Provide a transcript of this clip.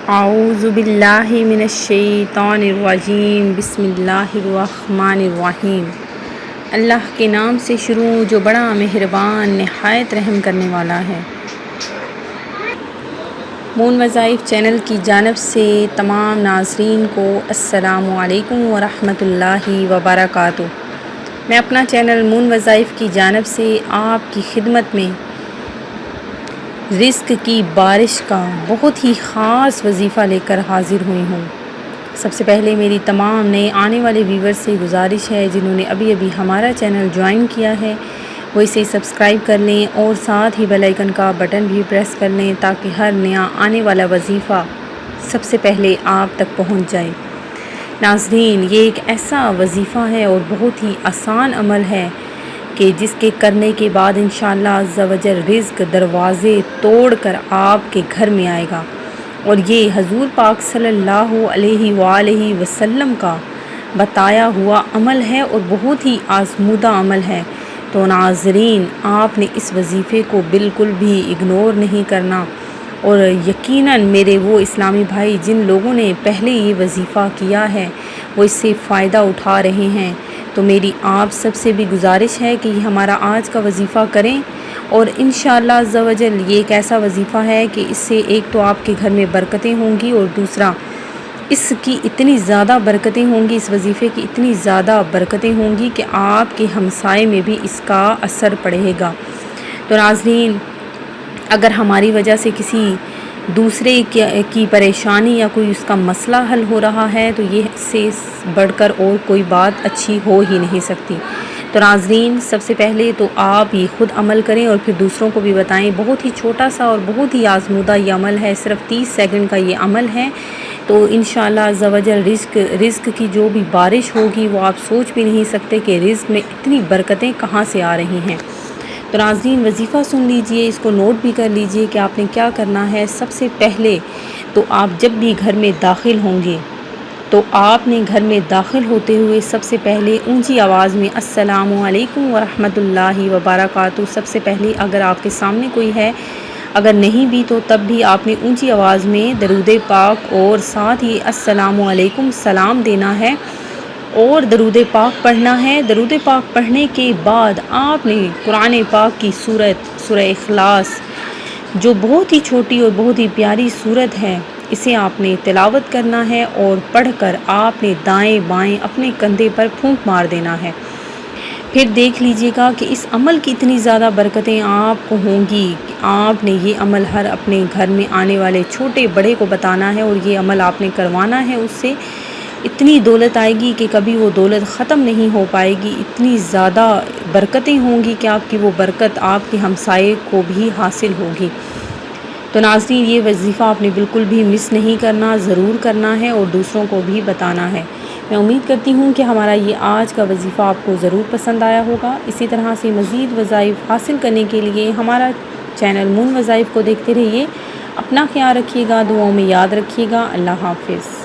اعوذ باللہ من الشیطان الرجیم، بسم اللہ الرحمن الرحیم۔ اللہ کے نام سے شروع جو بڑا مہربان نہایت رحم کرنے والا ہے۔ مون وظائف چینل کی جانب سے تمام ناظرین کو السلام علیکم ورحمۃ اللہ وبرکاتہ۔ میں اپنا چینل مون وظائف کی جانب سے آپ کی خدمت میں رزق کی بارش کا بہت ہی خاص وظیفہ لے کر حاضر ہوئی ہوں۔ سب سے پہلے میری تمام نئے آنے والے ویورز سے گزارش ہے، جنہوں نے ابھی ہمارا چینل جوائن کیا ہے وہ اسے سبسکرائب کر لیں اور ساتھ ہی بیل آئیکن کا بٹن بھی پریس کر لیں تاکہ ہر نیا آنے والا وظیفہ سب سے پہلے آپ تک پہنچ جائے۔ ناظرین، یہ ایک ایسا وظیفہ ہے اور بہت ہی آسان عمل ہے کہ جس کے کرنے کے بعد انشاءاللہ عز و جل رزق دروازے توڑ کر آپ کے گھر میں آئے گا، اور یہ حضور پاک صلی اللہ علیہ وآلہ وسلم کا بتایا ہوا عمل ہے اور بہت ہی آزمودہ عمل ہے۔ تو ناظرین، آپ نے اس وظیفے کو بالکل بھی اگنور نہیں کرنا، اور یقیناً میرے وہ اسلامی بھائی جن لوگوں نے پہلے یہ وظیفہ کیا ہے وہ اس سے فائدہ اٹھا رہے ہیں، تو میری آپ سب سے بھی گزارش ہے کہ یہ ہمارا آج کا وظیفہ کریں، اور انشاءاللہ عز و جل یہ ایک ایسا وظیفہ ہے کہ اس سے ایک تو آپ کے گھر میں برکتیں ہوں گی، اور دوسرا اس کی اتنی زیادہ برکتیں ہوں گی، اس وظیفے کی اتنی زیادہ برکتیں ہوں گی کہ آپ کے ہمسائے میں بھی اس کا اثر پڑے گا۔ تو ناظرین، اگر ہماری وجہ سے کسی دوسرے کی پریشانی یا کوئی اس کا مسئلہ حل ہو رہا ہے تو یہ اس سے بڑھ کر اور کوئی بات اچھی ہو ہی نہیں سکتی۔ تو ناظرین، سب سے پہلے تو آپ یہ خود عمل کریں اور پھر دوسروں کو بھی بتائیں۔ بہت ہی چھوٹا سا اور بہت ہی آزمودہ یہ عمل ہے، صرف 30 سیکنڈ کا یہ عمل ہے، تو انشاءاللہ عز و جل رزق کی جو بھی بارش ہوگی وہ آپ سوچ بھی نہیں سکتے کہ رزق میں اتنی برکتیں کہاں سے آ رہی ہیں۔ تو ناظرین، وظیفہ سن لیجئے، اس کو نوٹ بھی کر لیجئے کہ آپ نے کیا کرنا ہے۔ سب سے پہلے تو آپ جب بھی گھر میں داخل ہوں گے تو آپ نے گھر میں داخل ہوتے ہوئے سب سے پہلے اونچی آواز میں السلام علیکم ورحمۃ اللہ وبرکاتہ سب سے پہلے، اگر آپ کے سامنے کوئی ہے، اگر نہیں بھی تو تب بھی آپ نے اونچی آواز میں درود پاک اور ساتھ ہی السلام علیکم سلام دینا ہے اور درود پاک پڑھنا ہے۔ درود پاک پڑھنے کے بعد آپ نے قرآن پاک کی سورہ اخلاص، جو بہت ہی چھوٹی اور بہت ہی پیاری سورت ہے، اسے آپ نے تلاوت کرنا ہے، اور پڑھ کر آپ نے دائیں بائیں اپنے کندھے پر پھونک مار دینا ہے۔ پھر دیکھ لیجئے گا کہ اس عمل کی اتنی زیادہ برکتیں آپ کو ہوں گی کہ آپ نے یہ عمل ہر اپنے گھر میں آنے والے چھوٹے بڑے کو بتانا ہے، اور یہ عمل آپ نے کروانا ہے۔ اس سے اتنی دولت آئے گی کہ کبھی وہ دولت ختم نہیں ہو پائے گی، اتنی زیادہ برکتیں ہوں گی کہ آپ کی وہ برکت آپ کے ہمسائے کو بھی حاصل ہوگی۔ تو ناظرین، یہ وظیفہ آپ نے بالکل بھی مس نہیں کرنا، ضرور کرنا ہے اور دوسروں کو بھی بتانا ہے۔ میں امید کرتی ہوں کہ ہمارا یہ آج کا وظیفہ آپ کو ضرور پسند آیا ہوگا۔ اسی طرح سے مزید وظائف حاصل کرنے کے لیے ہمارا چینل مون وظائف کو دیکھتے رہیے۔ اپنا خیال رکھیے گا، دعاؤں میں یاد رکھیے گا۔ اللہ حافظ۔